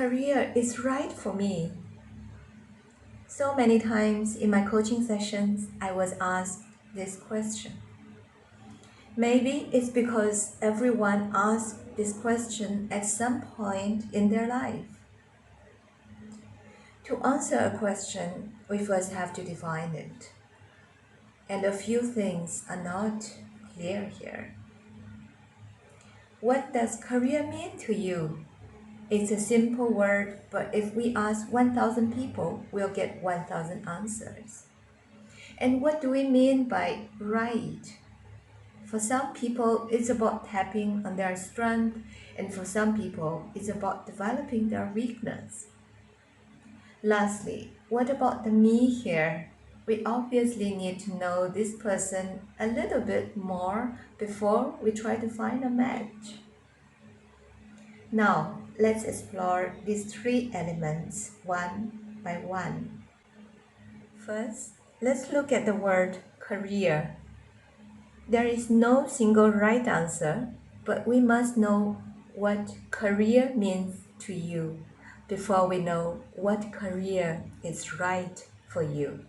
career is right for me? So many times in my coaching sessions, I was asked this question. Maybe it's because everyone asks this question at some point in their life. To answer a question, we first have to define it. And a few things are not clear here. What does career mean to you? It's a simple word, but if we ask 1,000 people, we'll get 1,000 answers. And what do we mean by right? For some people, it's about tapping on their strength, and for some people, it's about developing their weakness. Lastly, what about the me here? We obviously need to know this person a little bit more before we try to find a match. Now, let's explore these three elements one by one. First, let's look at the word career. There is no single right answer, but we must know what career means to you before we know what career is right for you.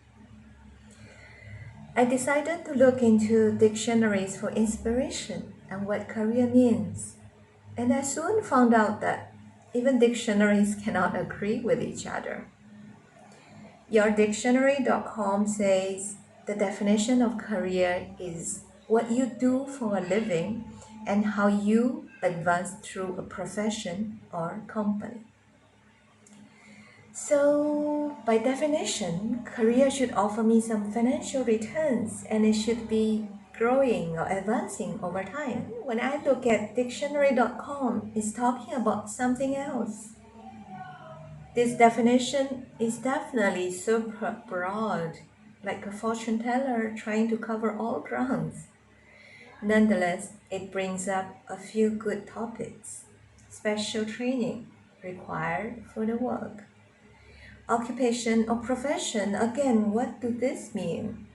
I decided to look into dictionaries for inspiration and what career means. And I soon found out that even dictionaries cannot agree with each other. Yourdictionary.com says the definition of career is what you do for a living and how you advance through a profession or company. So, by definition, career should offer me some financial returns and it should be growing or advancing over time. When I look at dictionary.com, it's talking about something else. This definition is definitely super broad, like a fortune teller trying to cover all grounds. Nonetheless, it brings up a few good topics. Special training required for the work. Occupation or profession, again, what do this mean?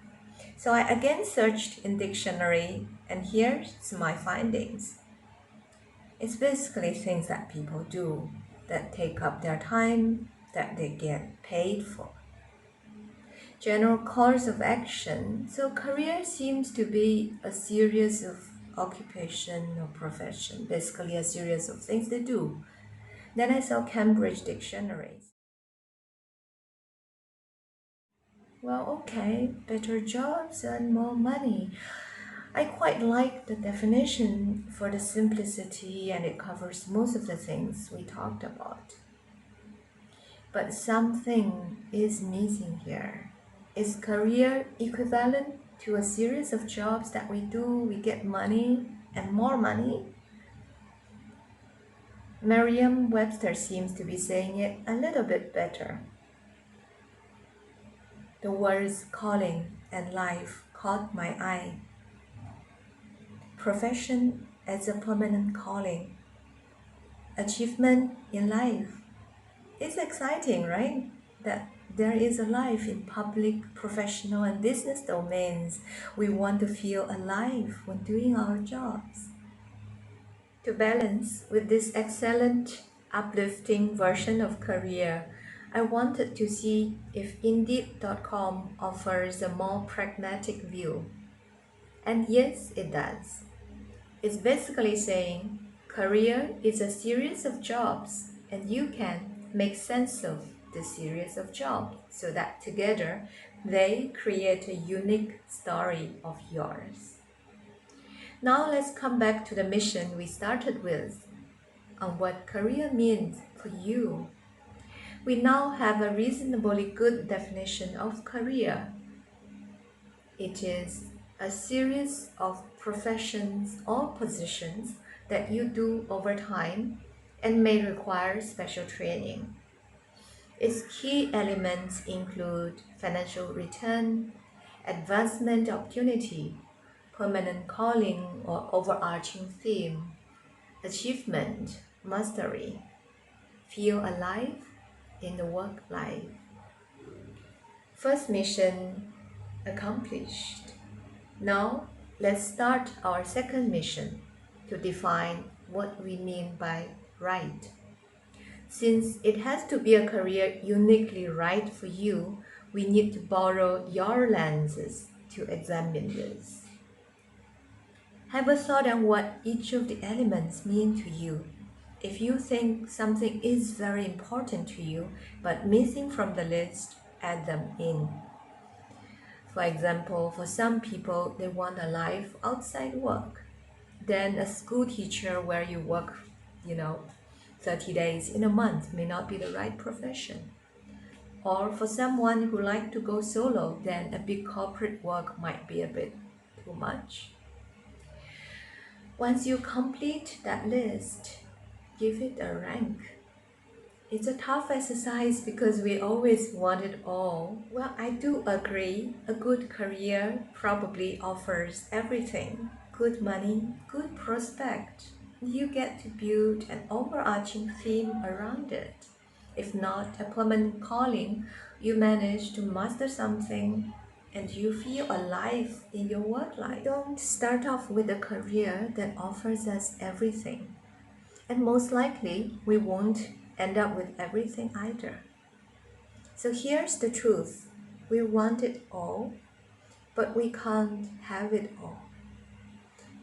So I again searched in dictionary and here's my findings. It's basically things that people do that take up their time, that they get paid for. General course of action. So career seems to be a series of occupation or profession, basically a series of things they do. Then I saw Cambridge dictionaries. Well, okay, better jobs and more money. I quite like the definition for the simplicity and it covers most of the things we talked about. But something is missing here. Is career equivalent to a series of jobs that we do, we get money and more money? Merriam-Webster seems to be saying it a little bit better. The words calling and life caught my eye. Profession as a permanent calling. Achievement in life. It's exciting, right? That there is a life in public, professional, and business domains. We want to feel alive when doing our jobs. To balance with this excellent, uplifting version of career, I wanted to see if Indeed.com offers a more pragmatic view. And yes, it does. It's basically saying career is a series of jobs and you can make sense of the series of jobs so that together they create a unique story of yours. Now let's come back to the mission we started with on what career means for you. We now have a reasonably good definition of career. It is a series of professions or positions that you do over time and may require special training. Its key elements include financial return, advancement opportunity, permanent calling or overarching theme, achievement, mastery, feel alive in the work life. First mission accomplished. Now let's start our second mission to define what we mean by right. Since it has to be a career uniquely right for you, we need to borrow your lenses to examine this. Have a thought on what each of the elements mean to you. If you think something is very important to you but missing from the list, add them in. For example, for some people, they want a life outside work. Then a school teacher where you work, 30 days in a month may not be the right profession. Or for someone who like to go solo, then a big corporate work might be a bit too much. Once you complete that list, give it a rank. It's a tough exercise because we always want it all. Well, I do agree, a good career probably offers everything. Good money, good prospect. You get to build an overarching theme around it. If not a permanent calling, you manage to master something and you feel alive in your work life. Don't start off with a career that offers us everything. And most likely, we won't end up with everything either. So here's the truth. We want it all, but we can't have it all.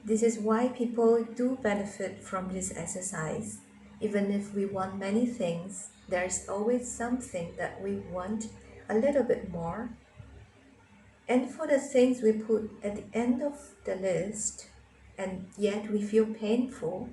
This is why people do benefit from this exercise. Even if we want many things, there's always something that we want a little bit more. And for the things we put at the end of the list, and yet we feel painful,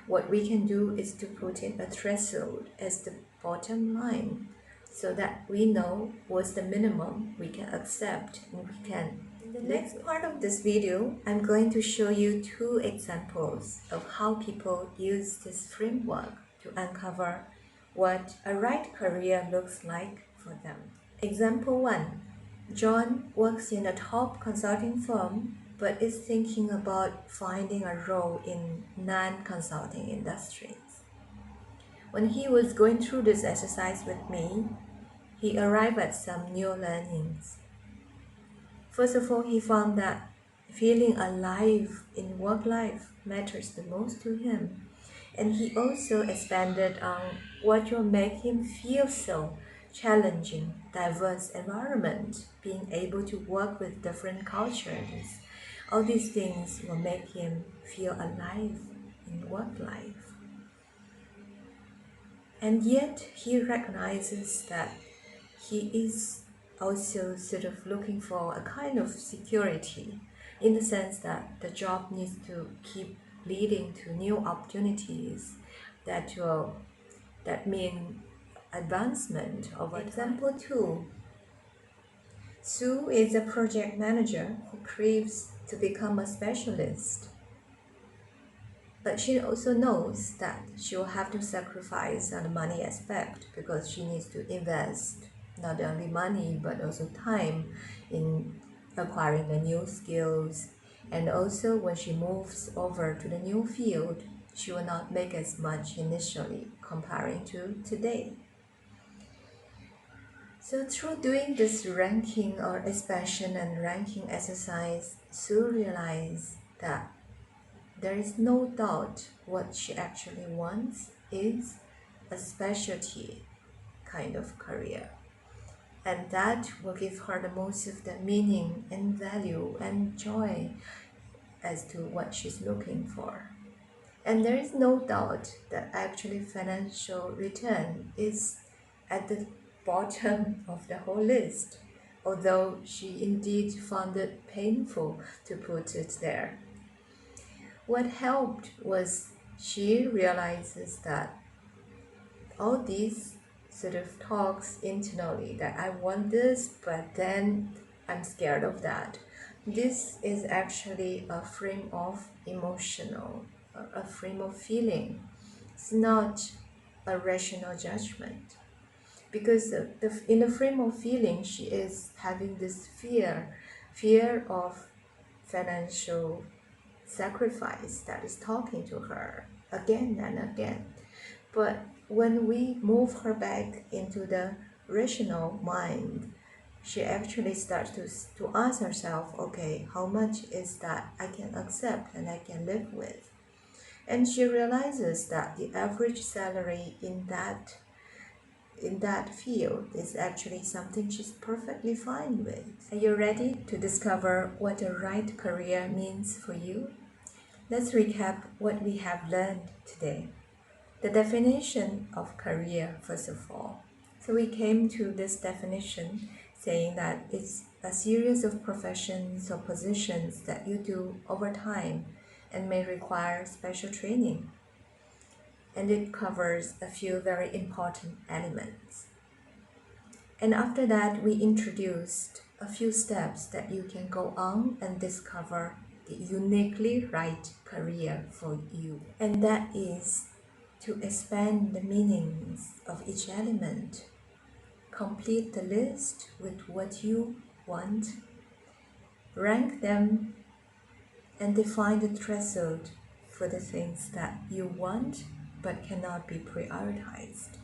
what we can do is to put in a threshold as the bottom line so that we know what's the minimum we can accept and we can. In the next part of this video, I'm going to show you 2 examples of how people use this framework to uncover what a right career looks like for them. Example 1. John works in a top consulting firm but is thinking about finding a role in non-consulting industries. When he was going through this exercise with me, he arrived at some new learnings. First of all, he found that feeling alive in work life matters the most to him. And he also expanded on what will make him feel so challenging, diverse environment, being able to work with different cultures. All these things will make him feel alive in work life. And yet he recognizes that he is also sort of looking for a kind of security in the sense that the job needs to keep leading to new opportunities that mean advancement over time. Example 2. Sue is a project manager who craves to become a specialist. But she also knows that she will have to sacrifice on the money aspect because she needs to invest not only money but also time in acquiring the new skills. And also when she moves over to the new field, she will not make as much initially comparing to today. So through doing this ranking or expansion and ranking exercise, Sue realized that there is no doubt what she actually wants is a specialty kind of career. And that will give her the most of the meaning and value and joy as to what she's looking for. And there is no doubt that actually financial return is at the bottom of the whole list, although she indeed found it painful to put it there. What helped was she realizes that all these sort of talks internally that I want this, but then I'm scared of that. This is actually a frame of a frame of feeling. It's not a rational judgment. Because in the frame of feeling, she is having this fear of financial sacrifice that is talking to her again and again. But when we move her back into the rational mind, she actually starts to ask herself, okay, how much is that I can accept and I can live with? And she realizes that the average salary in that field is actually something she's perfectly fine with. Are you ready to discover what the right career means for you? Let's recap what we have learned today. The definition of career, first of all. So we came to this definition saying that it's a series of professions or positions that you do over time and may require special training. And it covers a few very important elements. And after that, we introduced a few steps that you can go on and discover the uniquely right career for you. And that is to expand the meanings of each element, complete the list with what you want, rank them, and define the threshold for the things that you want but cannot be prioritized.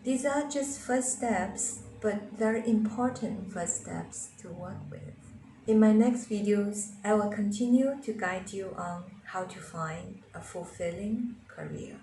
These are just first steps, but very important first steps to work with. In my next videos, I will continue to guide you on how to find a fulfilling career.